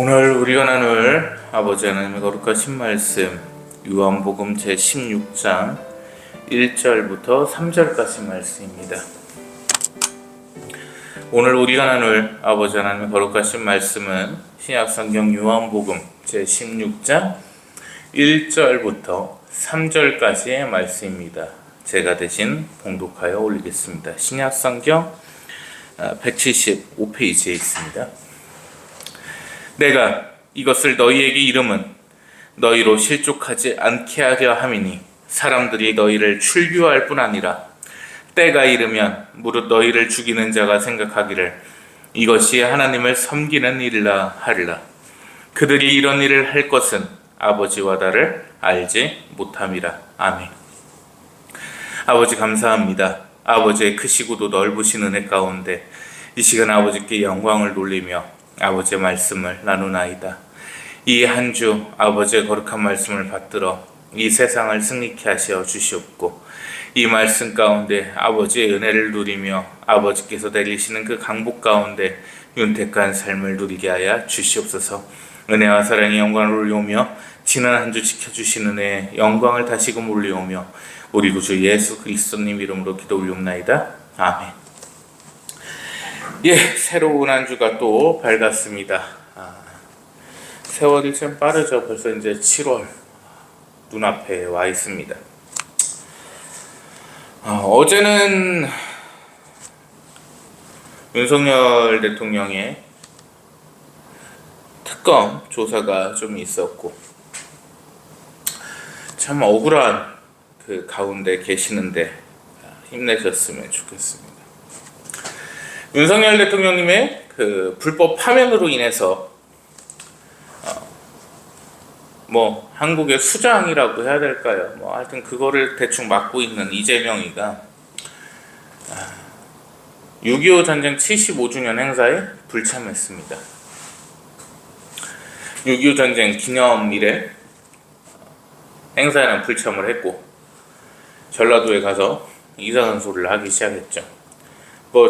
오늘 우리가 나눌 아버지 하나님의 거룩하신 말씀 요한복음 제16장 1절부터 3절까지 말씀입니다. 오늘 우리가 나눌 아버지 하나님의 거룩하신 말씀은 신약성경 요한복음 제16장 1절부터 3절까지의 말씀입니다. 제가 대신 봉독하여 올리겠습니다. 신약성경 175페이지에 있습니다. 내가 이것을 너희에게 이름은 너희로 실족하지 않게 하려 함이니 사람들이 너희를 출교할 뿐 아니라 때가 이르면 무릇 너희를 죽이는 자가 생각하기를 이것이 하나님을 섬기는 일이라 하리라. 그들이 이런 일을 할 것은 아버지와 나를 알지 못함이라. 아멘. 아버지 감사합니다. 아버지의 크시고도 넓으신 은혜 가운데 이 시간 아버지께 영광을 돌리며 아버지의 말씀을 나누나이다. 이 한 주 아버지의 거룩한 말씀을 받들어 이 세상을 승리케 하시어 주시옵고 이 말씀 가운데 아버지의 은혜를 누리며 아버지께서 내리시는 그 강복 가운데 윤택한 삶을 누리게 하여 주시옵소서. 은혜와 사랑의 영광을 올려오며 지난 한 주 지켜주신 은혜의 영광을 다시금 올려오며 우리 구주 예수 그리스도님 이름으로 기도 올리옵나이다. 아멘. 새로운 한 주가 또 밝았습니다. 세월이 참 빠르죠. 벌써 이제 7월 눈앞에 와 있습니다. 어제는 윤석열 대통령의 특검 조사가 좀 있었고 참 억울한 그 가운데 계시는데 힘내셨으면 좋겠습니다. 윤석열 대통령님의 그 불법 파면으로 인해서 한국의 수장이라고 해야 될까요? 하여튼 그거를 대충 맡고 있는 이재명이가 6.25 전쟁 75주년 행사에 불참했습니다. 6.25 전쟁 기념일에 행사에는 불참을 했고 전라도에 가서 이상한 소리를 하기 시작했죠.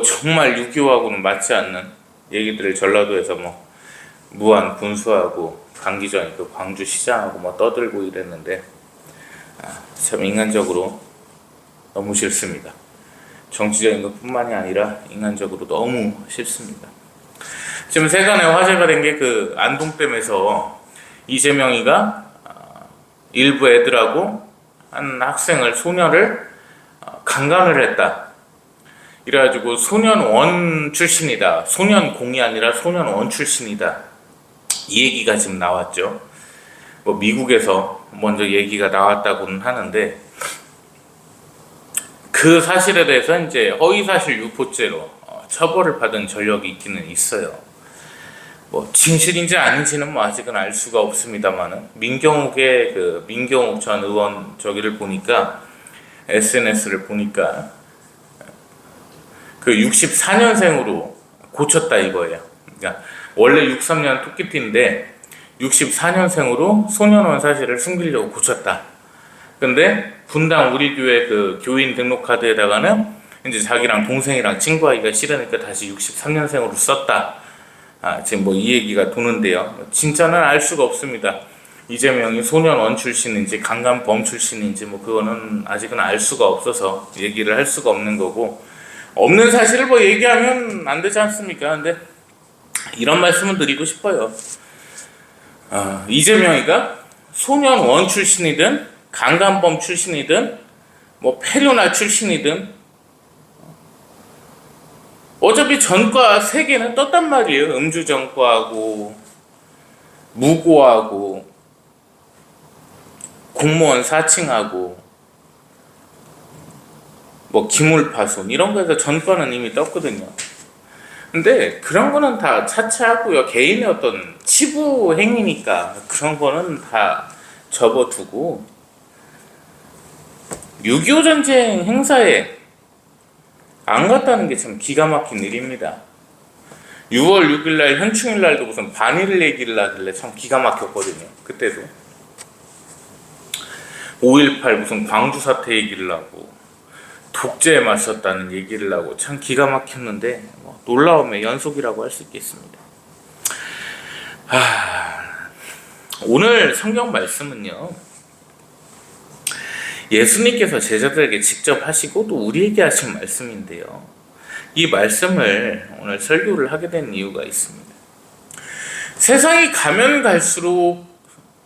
정말 6.25하고는 맞지 않는 얘기들을 전라도에서 무한 군수하고 강기정이 그 광주시장하고 떠들고 이랬는데 참 인간적으로 너무 싫습니다. 정치적인 것뿐만이 아니라 인간적으로 너무 싫습니다. 지금 세간에 화제가 된 게 그 안동댐에서 이재명이가 일부 애들하고 한 학생을 소년을 강간을 했다. 이래가지고 소년원 출신이다. 소년공이 아니라 소년원 출신이다. 이 얘기가 지금 나왔죠. 미국에서 먼저 얘기가 나왔다고는 하는데 그 사실에 대해서 이제 허위사실 유포죄로 처벌을 받은 전력이 있기는 있어요. 진실인지 아닌지는 아직은 알 수가 없습니다만은 민경욱 전 의원 저기를 보니까 SNS를 보니까 그 64년생으로 고쳤다 이거예요. 그러니까 원래 63년 토끼띠인데 64년생으로 소년원 사실을 숨기려고 고쳤다. 근데 분당 우리 교회 그 교인 등록 카드에다가는 이제 자기랑 동생이랑 친구하기가 싫으니까 다시 63년생으로 썼다. 지금 이 얘기가 도는데요. 진짜는 알 수가 없습니다. 이재명이 소년원 출신인지 강간범 출신인지 그거는 아직은 알 수가 없어서 얘기를 할 수가 없는 거고 없는 사실을 얘기하면 안 되지 않습니까? 근데 이런 말씀을 드리고 싶어요. 이재명이가 소년원 출신이든 강간범 출신이든 페류나 출신이든 어차피 전과 3개는 떴단 말이에요. 음주전과하고 무고하고 공무원 사칭하고 기물파손 이런 거에서 전과는 이미 떴거든요. 근데 그런 거는 다 차치하고요. 개인의 어떤 치부 행위니까 그런 거는 다 접어두고 6.25 전쟁 행사에 안 갔다는 게 참 기가 막힌 일입니다. 6월 6일 날 현충일 날도 무슨 반일 얘기를 하길래 참 기가 막혔거든요. 그때도 5.18 무슨 광주 사태 얘기를 하고 독재에 맞섰다는 얘기를 하고 참 기가 막혔는데 놀라움의 연속이라고 할 수 있겠습니다. 오늘 성경 말씀은요, 예수님께서 제자들에게 직접 하시고 또 우리에게 하신 말씀인데요, 이 말씀을 오늘 설교를 하게 된 이유가 있습니다. 세상이 가면 갈수록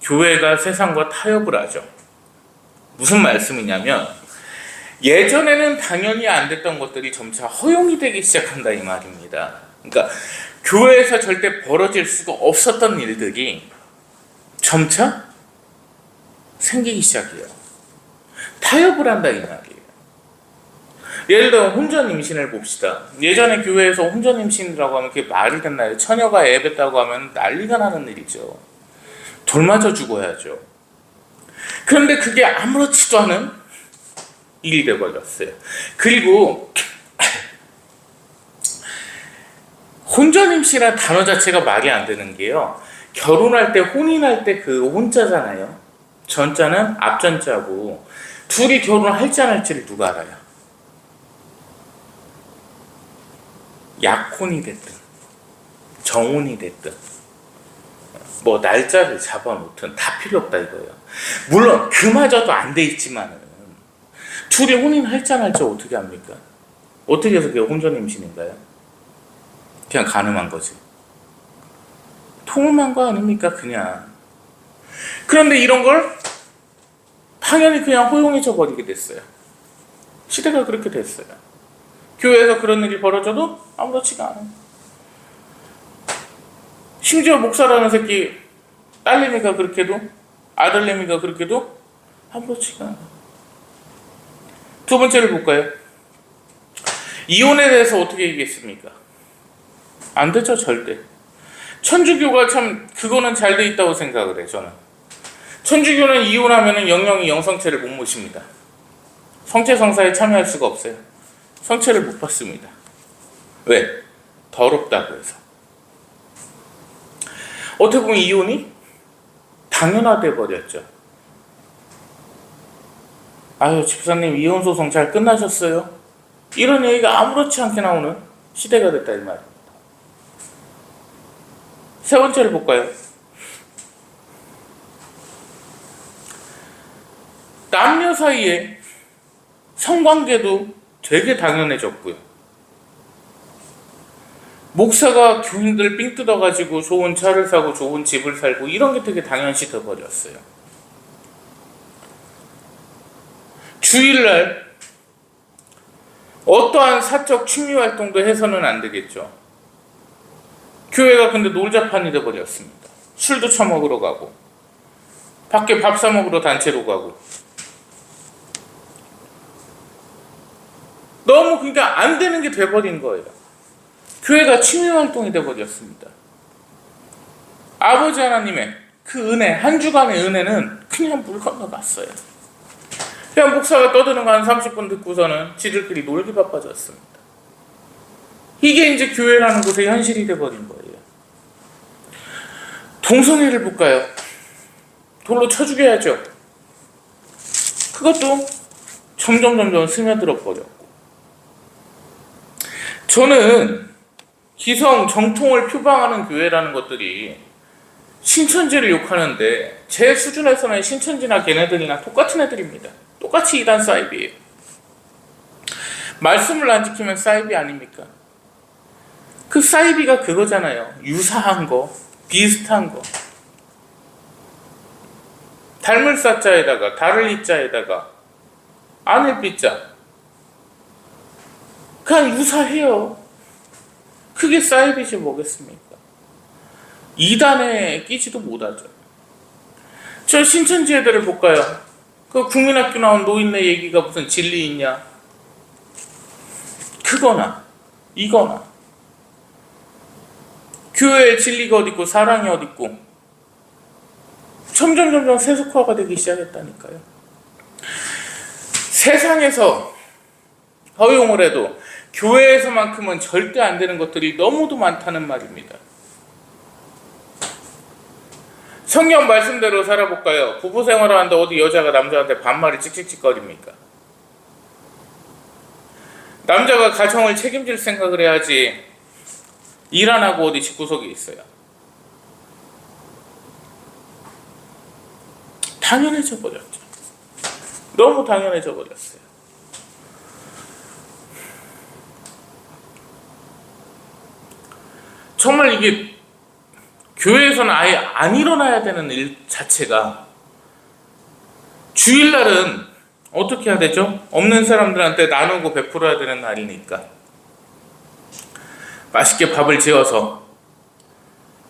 교회가 세상과 타협을 하죠. 무슨 말씀이냐면, 예전에는 당연히 안 됐던 것들이 점차 허용이 되기 시작한다 이 말입니다. 그러니까 교회에서 절대 벌어질 수가 없었던 일들이 점차 생기기 시작해요. 타협을 한다 이 말이에요. 예를 들어 혼전 임신을 봅시다. 예전에 교회에서 혼전 임신이라고 하면 그게 말이 됐나요? 처녀가 애 뱉다고 하면 난리가 나는 일이죠. 돌 맞아 죽어야죠. 그런데 그게 아무렇지도 않은 일이 되어버렸어요. 그리고 혼전 임신이라는 단어 자체가 말이 안 되는 게요, 결혼할 때 혼인할 때 그 혼자잖아요. 전자는 앞전자고, 둘이 결혼할지 안 할지를 누가 알아요? 약혼이 됐든 정혼이 됐든 뭐 날짜를 잡아놓든 다 필요 없다 이거예요. 물론 그마저도 안 돼 있지만은 둘이 혼인할지 안 할지 어떻게 합니까? 어떻게 해서 그게 혼전 임신인가요? 그냥 가늠한 거지. 통음한 거 아닙니까 그냥. 그런데 이런 걸 당연히 그냥 허용해져 버리게 됐어요. 시대가 그렇게 됐어요. 교회에서 그런 일이 벌어져도 아무렇지가 않아요. 심지어 목사라는 새끼 딸내미가 그렇게도, 아들내미가 그렇게도 아무렇지가 않아요. 두 번째를 볼까요? 이혼에 대해서 어떻게 얘기했습니까? 안 되죠, 절대. 천주교가 참 그거는 잘 돼 있다고 생각을 해, 저는. 천주교는 이혼하면 영영이 영성체를 못 모십니다. 성체성사에 참여할 수가 없어요. 성체를 못 받습니다. 왜? 더럽다고 해서. 어떻게 보면 이혼이 당연화돼 버렸죠. 아유, 집사님 이혼 소송 잘 끝나셨어요? 이런 얘기가 아무렇지 않게 나오는 시대가 됐다 이 말입니다. 세 번째를 볼까요? 남녀 사이에 성관계도 되게 당연해졌고요. 목사가 교인들 삥 뜯어가지고 좋은 차를 사고 좋은 집을 살고 이런 게 되게 당연시 돼버렸어요. 주일날 어떠한 사적 취미 활동도 해서는 안 되겠죠. 교회가 근데 놀자판이 돼버렸습니다. 술도 처먹으러 가고 밖에 밥 사 먹으러 단체로 가고 너무 그러니까 안 되는 게 돼버린 거예요. 교회가 취미 활동이 돼버렸습니다. 아버지 하나님의 그 은혜, 한 주간의 은혜는 그냥 물 건너갔어요. 그냥 목사가 떠드는 거 한 30분 듣고서는 지들끼리 놀기 바빠졌습니다. 이게 이제 교회라는 곳의 현실이 돼버린 거예요. 동성애를 볼까요? 돌로 쳐 죽여야죠. 그것도 점점 스며들어 버렸고, 저는 기성 정통을 표방하는 교회라는 것들이 신천지를 욕하는데 제 수준에서는 신천지나 걔네들이나 똑같은 애들입니다. 똑같이 이단 사이비예요. 말씀을 안 지키면 사이비 아닙니까? 그 사이비가 그거잖아요. 유사한 거, 비슷한 거. 닮을 사자에다가 다를 이자에다가 안을 삐자. 그냥 유사해요. 그게 사이비지 뭐겠습니까? 이단에 끼지도 못하죠. 저 신천지 애들을 볼까요? 그 국민학교 나온 노인네 얘기가 무슨 진리 있냐? 그거나 이거나 교회의 진리가 어디 있고 사랑이 어디 있고 점점 세속화가 되기 시작했다니까요. 세상에서 허용을 해도 교회에서만큼은 절대 안 되는 것들이 너무도 많다는 말입니다. 성경 말씀대로 살아볼까요? 부부 생활을 하는데 어디 여자가 남자한테 반말이 찍찍거립니까? 남자가 가정을 책임질 생각을 해야지 일 안 하고 어디 집구석에 있어요. 당연해져 버렸죠. 너무 당연해져 버렸어요. 정말 이게 교회에서는 아예 안 일어나야 되는 일 자체가, 주일날은 어떻게 해야 되죠? 없는 사람들한테 나누고 베풀어야 되는 날이니까 맛있게 밥을 지어서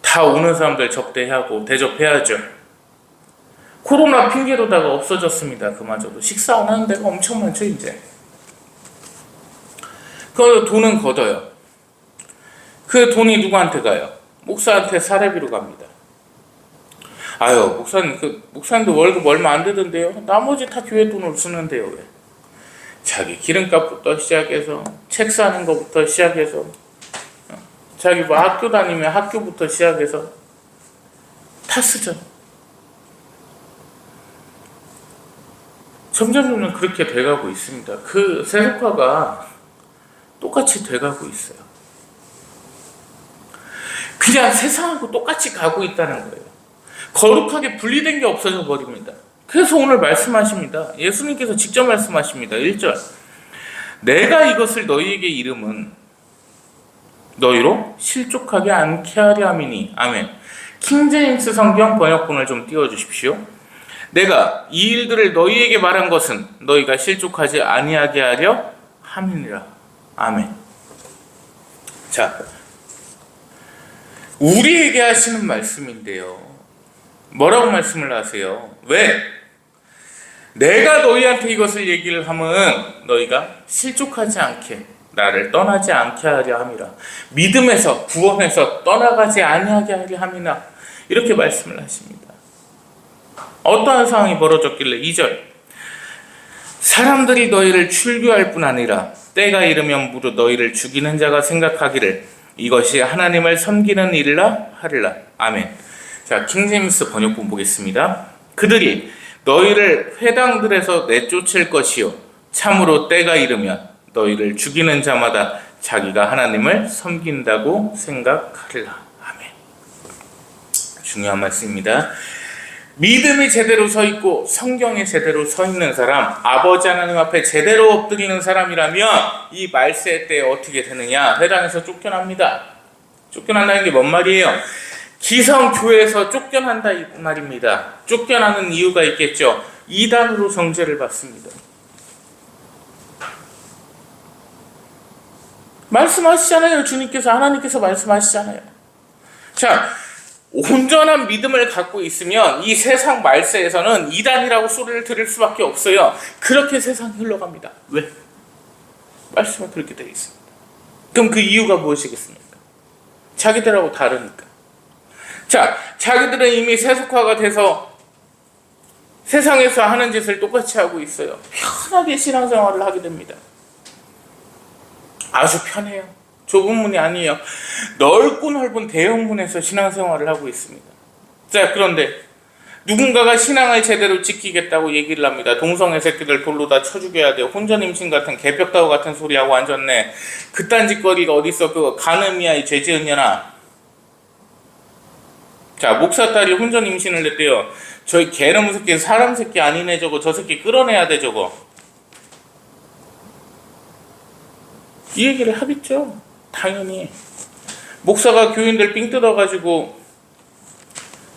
다 오는 사람들 접대하고 대접해야죠. 코로나 핑계로다가 없어졌습니다. 그마저도 식사 안 하는 데가 엄청 많죠 이제. 그 돈은 걷어요. 그 돈이 누구한테 가요? 목사한테 사례비로 갑니다. 아유, 목사님도 월급 얼마 안 되던데요? 나머지 다 교회 돈을 쓰는데요, 왜? 자기 기름값부터 시작해서, 책 사는 것부터 시작해서, 자기 뭐 학교 다니면 학교부터 시작해서, 다 쓰죠. 점점 그렇게 돼가고 있습니다. 그 세속화가 똑같이 돼가고 있어요. 그냥 세상하고 똑같이 가고 있다는 거예요. 거룩하게 분리된 게 없어져 버립니다. 그래서 오늘 말씀하십니다. 예수님께서 직접 말씀하십니다. 1절. 내가 이것을 너희에게 이름은 너희로 실족하게 않게 하려 함이니. 아멘. 킹제임스 성경 번역본을 좀 띄워주십시오. 내가 이 일들을 너희에게 말한 것은 너희가 실족하지 아니하게 하려 함이니라. 아멘. 자, 우리에게 하시는 말씀인데요. 뭐라고 말씀을 하세요? 왜? 내가 너희한테 이것을 얘기를 하면 너희가 실족하지 않게, 나를 떠나지 않게 하려 함이라. 믿음에서, 구원에서 떠나가지 아니하게 하려 함이라. 이렇게 말씀을 하십니다. 어떠한 상황이 벌어졌길래 2절. 사람들이 너희를 출교할 뿐 아니라 때가 이르면 무릇 너희를 죽이는 자가 생각하기를 이것이 하나님을 섬기는 일이라 하리라. 아멘. 자, 킹제임스 번역본 보겠습니다. 그들이 너희를 회당들에서 내쫓을 것이요 참으로 때가 이르면 너희를 죽이는 자마다 자기가 하나님을 섬긴다고 생각하리라. 아멘. 중요한 말씀입니다. 믿음이 제대로 서 있고 성경에 제대로 서 있는 사람, 아버지 하나님 앞에 제대로 엎드리는 사람이라면 이 말세 때 어떻게 되느냐? 회당에서 쫓겨납니다. 쫓겨난다는 게 뭔 말이에요? 기성교회에서 쫓겨난다 이 말입니다. 쫓겨나는 이유가 있겠죠. 이단으로 정죄를 받습니다. 말씀하시잖아요. 주님께서, 하나님께서 말씀하시잖아요. 자, 온전한 믿음을 갖고 있으면 이 세상 말세에서는 이단이라고 소리를 들을 수밖에 없어요. 그렇게 세상이 흘러갑니다. 왜? 말씀은 그렇게 되어 있습니다. 그럼 그 이유가 무엇이겠습니까? 자기들하고 다르니까. 자, 자기들은 이미 세속화가 돼서 세상에서 하는 짓을 똑같이 하고 있어요. 편하게 신앙생활을 하게 됩니다. 아주 편해요. 좁은 문이 아니에요. 넓고 넓은 대형 문에서 신앙생활을 하고 있습니다. 자, 그런데 누군가가 신앙을 제대로 지키겠다고 얘기를 합니다. 동성애 새끼들 돌로 다 쳐 죽여야 돼요. 혼전임신 같은 개벽다구 같은 소리하고 앉았네. 그딴 짓거리가 어딨어. 그거 간음이야, 이 죄지은년아. 자, 목사 딸이 혼전 임신을 했대요. 저희 개놈 새끼, 사람 새끼 아니네 저거. 저 새끼 끌어내야 돼 저거. 이 얘기를 하겠죠. 당연히. 목사가 교인들 삥 뜯어가지고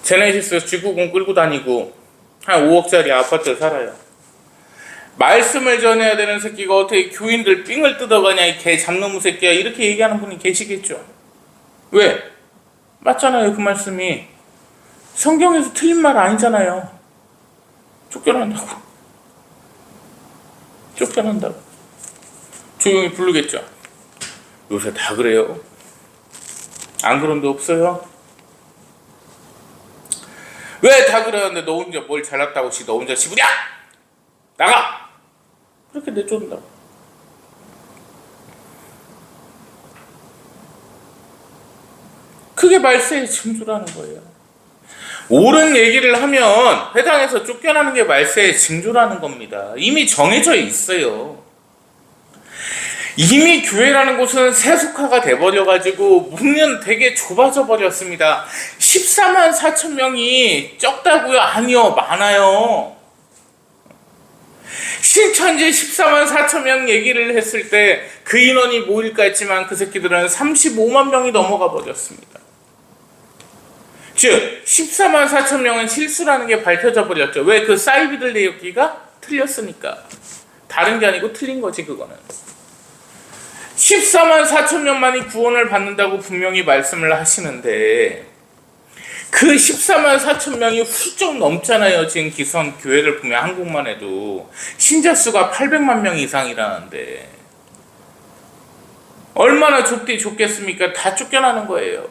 제네시스 G90 끌고 다니고 한 5억짜리 아파트 살아요. 말씀을 전해야 되는 새끼가 어떻게 교인들 삥을 뜯어가냐, 이 개 잡놈의 새끼야. 이렇게 얘기하는 분이 계시겠죠. 왜? 맞잖아요. 그 말씀이 성경에서 틀린 말 아니잖아요. 쫓겨난다고. 쫓겨난다고. 조용히 부르겠죠. 요새 다 그래요. 안 그런 데 없어요? 왜 다 그러는데 너 혼자 뭘 잘났다고 너 혼자 지부냐? 나가! 그렇게 내쫓는다고. 그게 말세의 징조라는 거예요. 옳은 얘기를 하면 회당에서 쫓겨나는 게 말세의 징조라는 겁니다. 이미 정해져 있어요. 이미 교회라는 곳은 세속화가 돼버려가지고 문은 되게 좁아져 버렸습니다. 14만 4천 명이 적다고요? 아니요, 많아요. 신천지 14만 4천 명 얘기를 했을 때 그 인원이 모일까 했지만 그 새끼들은 35만 명이 넘어가 버렸습니다. 즉 14만 4천 명은 실수라는 게 밝혀져 버렸죠. 왜? 그 사이비들 내역기가 틀렸으니까. 다른 게 아니고 틀린 거지 그거는. 14만 4천 명만이 구원을 받는다고 분명히 말씀을 하시는데 그 14만 4천 명이 훌쩍 넘잖아요. 지금 기성 교회를 보면 한국만 해도 신자 수가 800만 명 이상이라는데 얼마나 좁겠습니까? 다 쫓겨나는 거예요.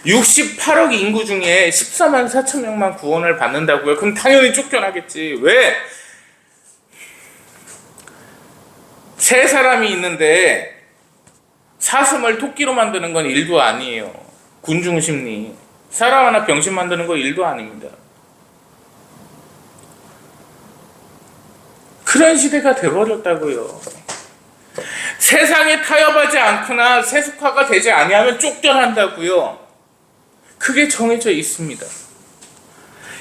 68억 인구 중에 14만 4천 명만 구원을 받는다고요? 그럼 당연히 쫓겨나겠지. 왜? 세 사람이 있는데 사슴을 토끼로 만드는 건 일도 아니에요. 군중심리. 사람 하나 병신 만드는 거 일도 아닙니다. 그런 시대가 돼버렸다고요. 세상에 타협하지 않거나 세속화가 되지 아니하면 쫓겨난다고요. 그게 정해져 있습니다.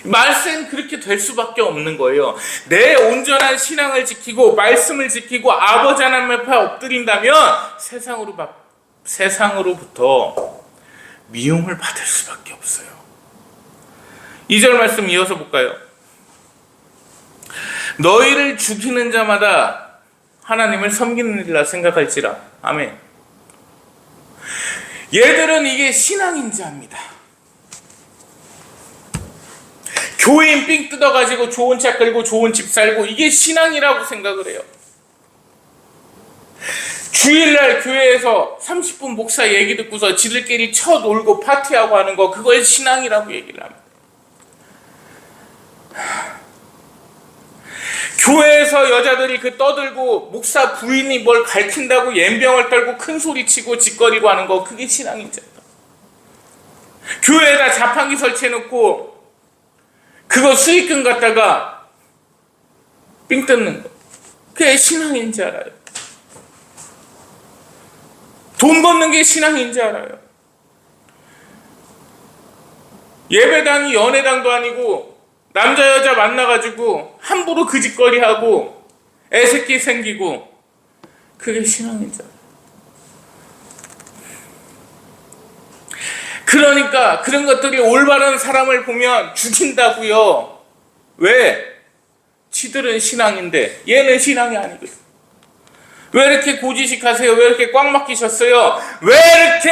말씀 그렇게 될 수밖에 없는 거예요. 내 온전한 신앙을 지키고 말씀을 지키고 아버지 하나님 앞에 엎드린다면 세상으로부터 미움을 받을 수밖에 없어요. 2절 말씀 이어서 볼까요? 너희를 죽이는 자마다 하나님을 섬기는 일이라 생각할지라. 아멘. 얘들은 이게 신앙인 자입니다. 교인 삥 뜯어가지고 좋은 차 끌고 좋은 집 살고 이게 신앙이라고 생각을 해요. 주일날 교회에서 30분 목사 얘기 듣고서 지들끼리 쳐놀고 파티하고 하는 거 그걸 신앙이라고 얘기를 합니다. 교회에서 여자들이 그 떠들고 목사 부인이 뭘 가르친다고 옌병을 떨고 큰 소리 치고 짓거리고 하는 거 그게 신앙인자. 교회에다 자판기 설치해놓고 그거 수익금 갖다가 삥 뜯는 거 그게 신앙인지 알아요. 돈 버는 게 신앙인지 알아요. 예배당이 연회당도 아니고 남자 여자 만나가지고 함부로 그 짓거리하고 애새끼 생기고 그게 신앙인지 알아요. 그러니까 그런 것들이 올바른 사람을 보면 죽인다고요. 왜? 지들은 신앙인데 얘는 신앙이 아니거든. 왜 이렇게 고지식 하세요? 왜 이렇게 꽉 막히셨어요? 왜 이렇게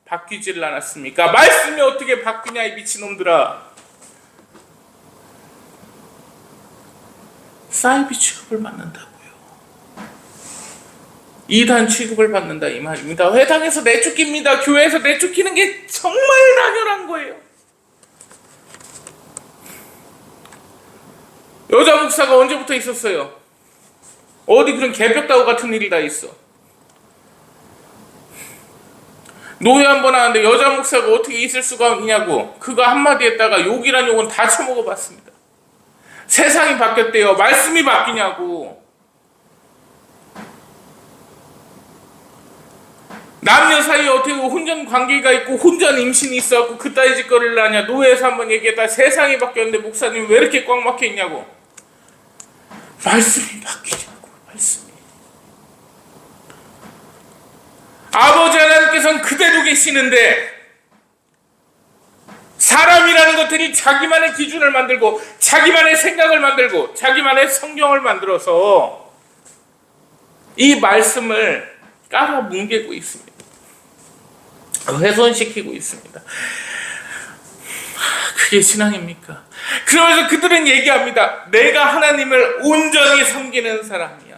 바뀌질 않았습니까? 말씀이 어떻게 바뀌냐 이 미친놈들아. 사이비 취급을 받는다고요. 이단 취급을 받는다 이 말입니다. 회당에서 내쫓깁니다. 교회에서 내쫓기는 게 정말 당연한 거예요. 여자 목사가 언제부터 있었어요? 어디 그런 개벽다구 같은 일이 다 있어. 노예 한 번 하는데 여자 목사가 어떻게 있을 수가 있냐고 그거 한마디 했다가 욕이란 욕은 다 처먹어봤습니다. 세상이 바뀌었대요. 말씀이 바뀌냐고. 남녀 사이에 어떻게 혼전 관계가 있고 혼전 임신이 있어갖고 그따위 짓거리를 하냐. 노예에서 한번 얘기했다. 세상이 바뀌었는데 목사님 왜 이렇게 꽉 막혀 있냐고. 말씀이 바뀌냐고. 말씀이. 아버지 하나님께서는 그대로 계시는데 사람이라는 것들이 자기만의 기준을 만들고 자기만의 생각을 만들고 자기만의 성경을 만들어서 이 말씀을 깔아뭉개고 있습니다. 훼손시키고 있습니다. 그게 신앙입니까? 그러면서 그들은 얘기합니다. 내가 하나님을 온전히 섬기는 사람이야.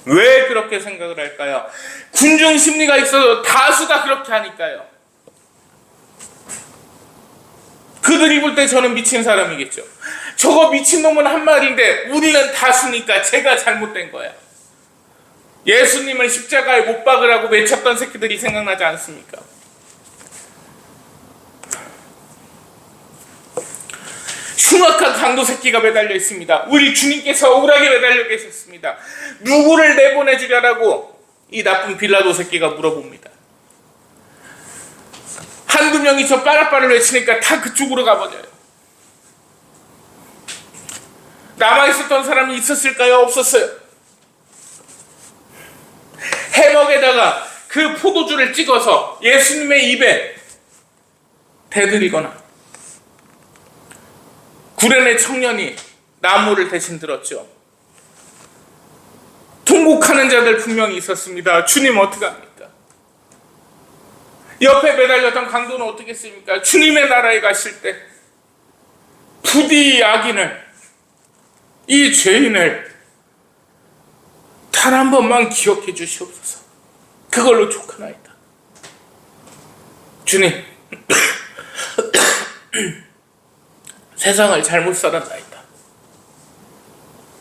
왜 그렇게 생각을 할까요? 군중 심리가 있어서 다수가 그렇게 하니까요. 그들이 볼 때 저는 미친 사람이겠죠. 저거 미친놈은 한 마리인데 우리는 다수니까 제가 잘못된 거야. 예수님을 십자가에 못 박으라고 외쳤던 새끼들이 생각나지 않습니까? 흉악한 강도 새끼가 매달려 있습니다. 우리 주님께서 억울하게 매달려 계셨습니다. 누구를 내보내주려라고 이 나쁜 빌라도 새끼가 물어봅니다. 한두 명이 저 빠라빠를 외치니까 다 그쪽으로 가버려요. 남아있었던 사람이 있었을까요? 없었어요. 해먹에다가 그 포도주를 찍어서 예수님의 입에 대드리거나, 구레네 청년이 나무를 대신 들었죠. 통곡하는 자들 분명히 있었습니다. 주님 어떡합니까? 옆에 매달렸던 강도는 어떻겠습니까? 주님의 나라에 가실 때 부디 이 악인을, 이 죄인을 단 한 번만 기억해 주시옵소서. 그걸로 족하나이다. 주님, 세상을 잘못 살았나이다.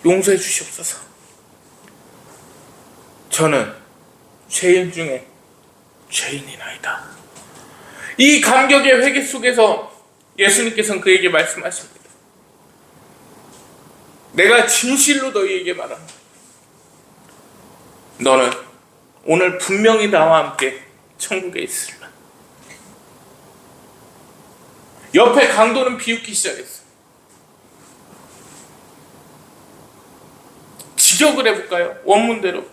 용서해 주시옵소서. 저는 죄인 중에 죄인이나이다. 이 감격의 회개 속에서 예수님께서는 그에게 말씀하십니다. 내가 진실로 너희에게 말한다. 너는 오늘 분명히 나와 함께 천국에 있으리라. 옆에 강도는 비웃기 시작했어. 직역을 해볼까요? 원문대로.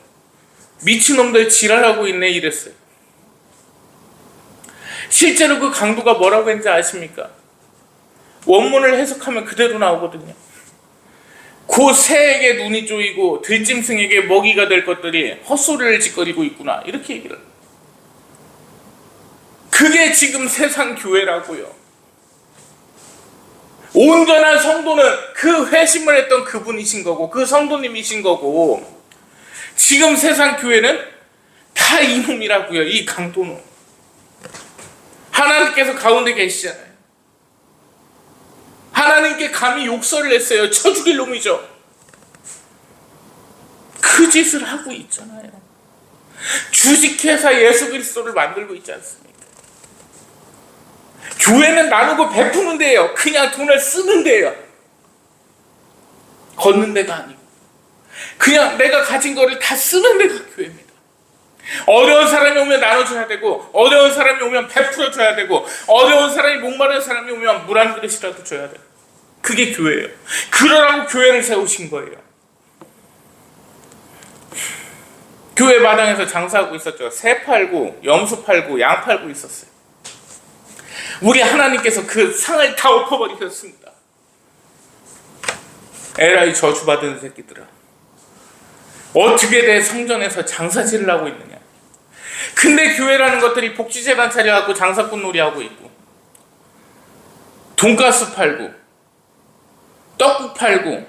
미친놈들 지랄하고 있네 이랬어요. 실제로 그 강도가 뭐라고 했는지 아십니까? 원문을 해석하면 그대로 나오거든요. 그 새에게 눈이 쪼이고 들짐승에게 먹이가 될 것들이 헛소리를 짓거리고 있구나, 이렇게 얘기를 해요. 그게 지금 세상 교회라고요. 온전한 성도는 그 회심을 했던 그분이신 거고, 그 성도님이신 거고, 지금 세상 교회는 다 이놈이라고요. 이 강도는. 하나님께서 가운데 계시잖아요. 하나님께 감히 욕설을 했어요. 쳐 죽일 놈이죠. 그 짓을 하고 있잖아요. 주식회사 예수 그리스도를 만들고 있지 않습니까? 교회는 나누고 베푸는 데예요. 그냥 돈을 쓰는 데예요. 걷는 데가 아니고 그냥 내가 가진 거를 다 쓰는 데가 교회입니다. 어려운 사람이 오면 나눠줘야 되고, 어려운 사람이 오면 베풀어줘야 되고, 어려운 사람이 목마른 사람이 오면 물 한 그릇이라도 줘야 돼요. 그게 교회예요. 그러라고 교회를 세우신 거예요. 교회 마당에서 장사하고 있었죠. 새 팔고 염소 팔고 양 팔고 있었어요. 우리 하나님께서 그 상을 다 엎어버리셨습니다. 에라이 저주받은 새끼들아, 어떻게 내 성전에서 장사질을 하고 있느냐. 근데 교회라는 것들이 복지재단 차려갖고 장사꾼 놀이하고 있고, 돈가스 팔고 떡국 팔고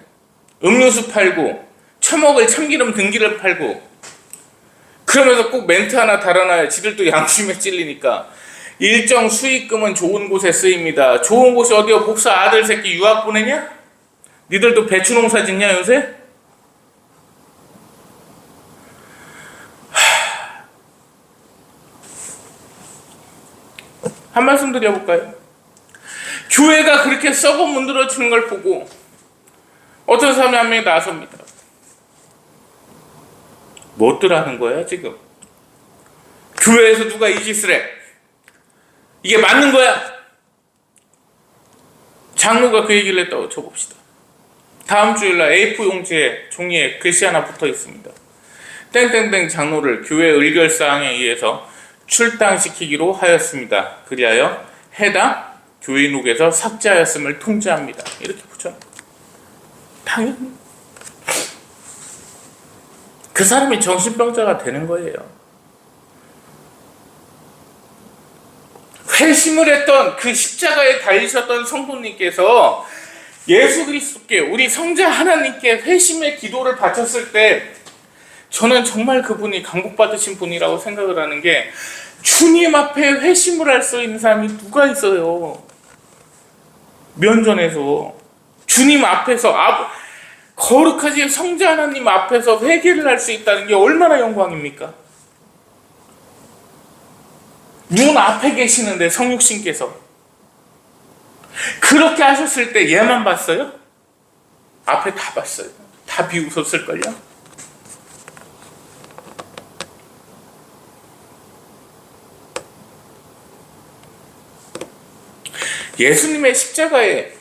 음료수 팔고 처먹을 참기름 등기를 팔고, 그러면서 꼭 멘트 하나 달아놔야 지들도 양심에 찔리니까 일정 수익금은 좋은 곳에 쓰입니다. 좋은 곳이 어디요? 복사 아들 새끼 유학 보내냐? 니들도 배추 농사 짓냐 요새? 한 말씀 드려볼까요? 교회가 그렇게 썩어 문드러지는 걸 보고 어떤 사람이 한 명이 나섭니다. 뭐들 하는 거야 지금? 교회에서 누가 이 짓을 해? 이게 맞는 거야? 장로가 그 얘기를 했다고 쳐봅시다. 다음 주일날 A4 용지에 종이에 글씨 하나 붙어 있습니다. 땡땡땡 장로를 교회 의결사항에 의해서 출당시키기로 하였습니다. 그리하여 해당 교인록에서 삭제하였음을 통지합니다. 이렇게 붙여놓고, 당연히 그 사람이 정신병자가 되는 거예요. 회심을 했던 그 십자가에 달리셨던 성도님께서 예수 그리스도께, 우리 성자 하나님께 회심의 기도를 바쳤을 때 저는 정말 그분이 강복받으신 분이라고 생각을 하는 게, 주님 앞에 회심을 할 수 있는 사람이 누가 있어요? 면전에서 주님 앞에서 거룩하신 성자 하나님 앞에서 회개를 할 수 있다는 게 얼마나 영광입니까? 눈 앞에 계시는데 성육신께서 그렇게 하셨을 때 얘만 봤어요? 앞에 다 봤어요. 다 비웃었을걸요? 예수님의 십자가에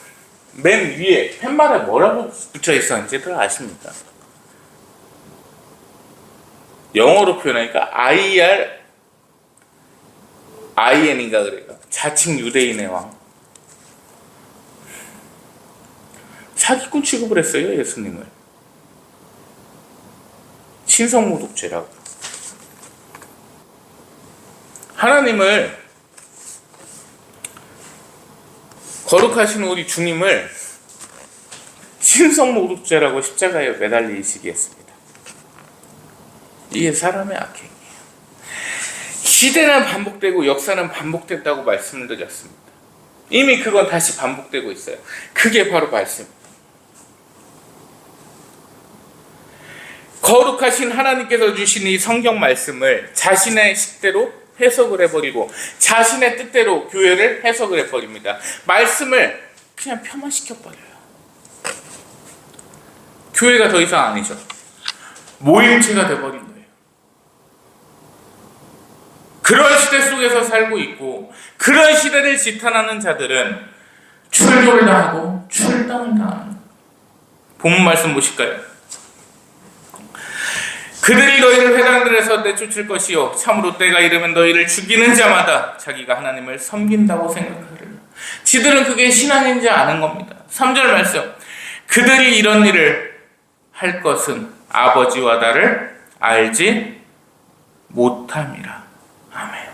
맨 위에 팻말에 뭐라고 붙여 있었는지들 아십니까? 영어로 표현하니까 IN인가 그래요. 자칭 유대인의 왕. 사기꾼 취급을 했어요, 예수님을. 신성모독죄라고. 하나님을, 거룩하신 우리 주님을 신성모독죄라고 십자가에 매달리시게 했습니다. 이게 사람의 악행이에요. 시대는 반복되고 역사는 반복됐다고 말씀을 드렸습니다. 이미 그건 다시 반복되고 있어요. 그게 바로 말씀입니다. 거룩하신 하나님께서 주신 이 성경 말씀을 자신의 식대로 해석을 해버리고 자신의 뜻대로 교회를 해석을 해버립니다. 말씀을 그냥 폄하시켜버려요. 교회가 더 이상 아니죠. 모임체가 돼버린 거예요. 그런 시대 속에서 살고 있고 그런 시대를 지탄하는 자들은 출교를 당하고 출당을 당합니다. 본문 말씀 보실까요? 그들이 너희를 회당들에서 내쫓을 것이요 참으로 때가 이르면 너희를 죽이는 자마다 자기가 하나님을 섬긴다고 생각하리라. 지들은 그게 신앙인지 아는 겁니다. 3절 말씀, 그들이 이런 일을 할 것은 아버지와 나를 알지 못함이라. 아멘.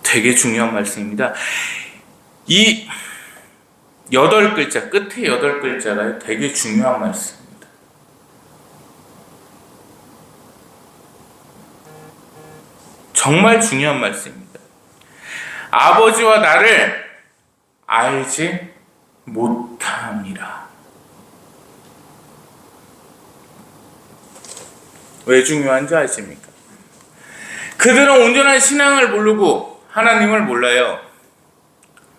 되게 중요한 말씀입니다. 이 8글자, 끝에 8글자가 되게 중요한 말씀. 정말 중요한 말씀입니다. 아버지와 나를 알지 못함이라. 왜 중요한지 아십니까? 그들은 온전한 신앙을 모르고 하나님을 몰라요.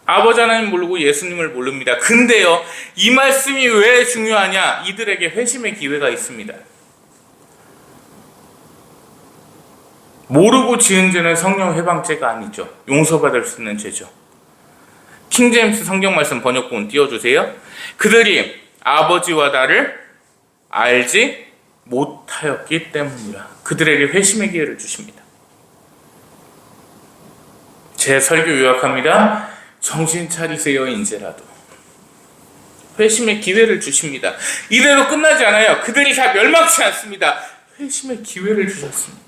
아버지 하나님 모르고 예수님을 모릅니다. 근데요, 이 말씀이 왜 중요하냐? 이들에게 회심의 기회가 있습니다. 모르고 지은 죄는 성령 해방죄가 아니죠. 용서받을 수 있는 죄죠. 킹제임스 성경 말씀 번역본 띄워주세요. 그들이 아버지와 나를 알지 못하였기 때문이라. 그들에게 회심의 기회를 주십니다. 제 설교 요약합니다. 정신 차리세요, 이제라도. 회심의 기회를 주십니다. 이대로 끝나지 않아요. 그들이 다 멸망치 않습니다. 회심의 기회를 주셨습니다.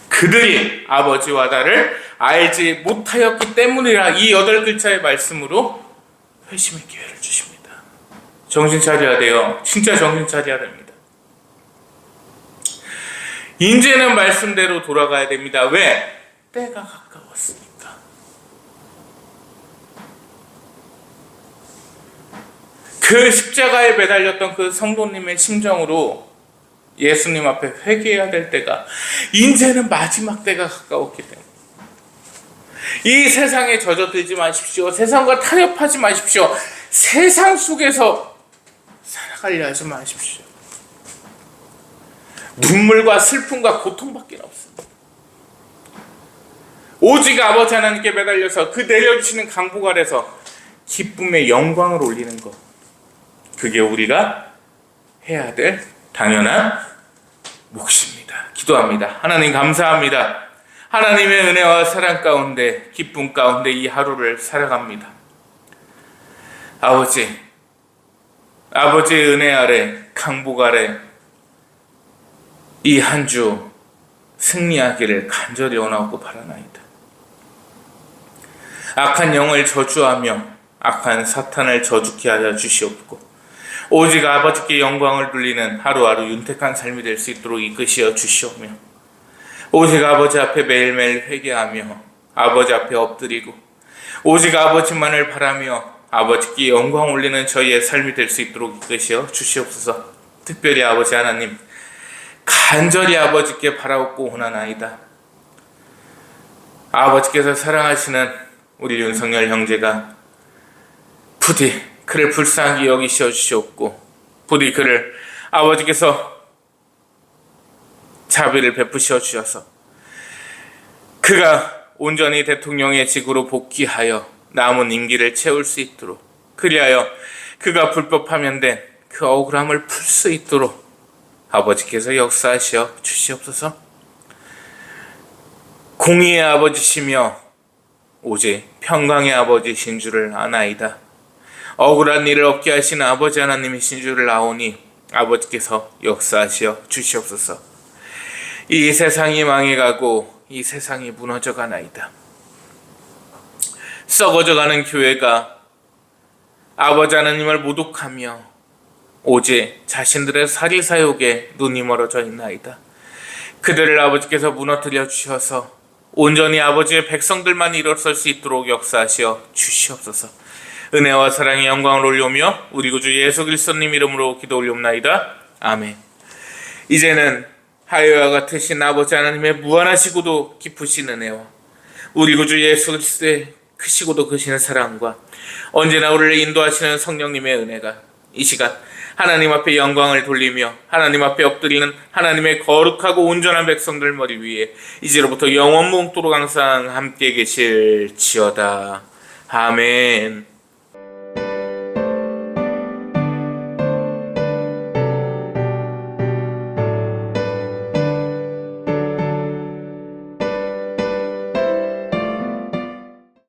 그들이 아버지와 나를 알지 못하였기 때문이라. 이 8글자의 말씀으로 회심의 기회를 주십니다. 정신 차려야 돼요. 진짜 정신 차려야 됩니다. 이제는 말씀대로 돌아가야 됩니다. 왜? 때가 가까웠으니까. 그 십자가에 매달렸던 그 성도님의 심정으로 예수님 앞에 회개해야 될 때가, 이제는 마지막 때가 가까웠기 때문에 이 세상에 젖어들지 마십시오. 세상과 타협하지 마십시오. 세상 속에서 살아가려 하지 마십시오. 눈물과 슬픔과 고통밖에 없습니다. 오직 아버지 하나님께 매달려서 그 내려주시는 강복 아래서 기쁨의 영광을 올리는 것, 그게 우리가 해야 될 당연한 몫입니다. 기도합니다. 하나님 감사합니다. 하나님의 은혜와 사랑 가운데, 기쁨 가운데 이 하루를 살아갑니다. 아버지의 은혜 아래, 강복 아래 이 한 주 승리하기를 간절히 원하고 바라나이다. 악한 영을 저주하며 악한 사탄을 저주케 하여 주시옵고, 오직 아버지께 영광을 돌리는 하루하루 윤택한 삶이 될 수 있도록 이끄시어 주시오며, 오직 아버지 앞에 매일매일 회개하며 아버지 앞에 엎드리고 오직 아버지만을 바라며 아버지께 영광 올리는 저희의 삶이 될 수 있도록 이끄시어 주시옵소서. 특별히 아버지 하나님, 간절히 아버지께 바라옵고 원하나이다. 아버지께서 사랑하시는 우리 윤석열 형제가 부디 그를 불쌍히 여기시어 주시옵고 부디 그를 아버지께서 자비를 베푸시어 주셔서 그가 온전히 대통령의 직으로 복귀하여 남은 임기를 채울 수 있도록, 그리하여 그가 불법하면 된 그 억울함을 풀 수 있도록 아버지께서 역사하시어 주시옵소서. 공의의 아버지시며 오직 평강의 아버지신 줄을 아나이다. 억울한 일을 없게 하시는 아버지 하나님이신 줄을 아오니 아버지께서 역사하시어 주시옵소서. 이 세상이 망해가고 이 세상이 무너져가나이다. 썩어져가는 교회가 아버지 하나님을 모독하며 오직 자신들의 사리사욕에 눈이 멀어져 있나이다. 그들을 아버지께서 무너뜨려 주셔서 온전히 아버지의 백성들만 일어설 수 있도록 역사하시어 주시옵소서. 은혜와 사랑의 영광을 올려오며 우리 구주 예수 그리스도님 이름으로 기도 올려옵나이다. 아멘. 이제는 하여와 같으신 아버지 하나님의 무한하시고도 깊으신 은혜와 우리 구주 예수 그리스도의 크시고도 크신 사랑과 언제나 우리를 인도하시는 성령님의 은혜가 이 시간 하나님 앞에 영광을 돌리며 하나님 앞에 엎드리는 하나님의 거룩하고 온전한 백성들 머리 위에 이제로부터 영원무궁토록 항상 함께 계실지어다. 아멘.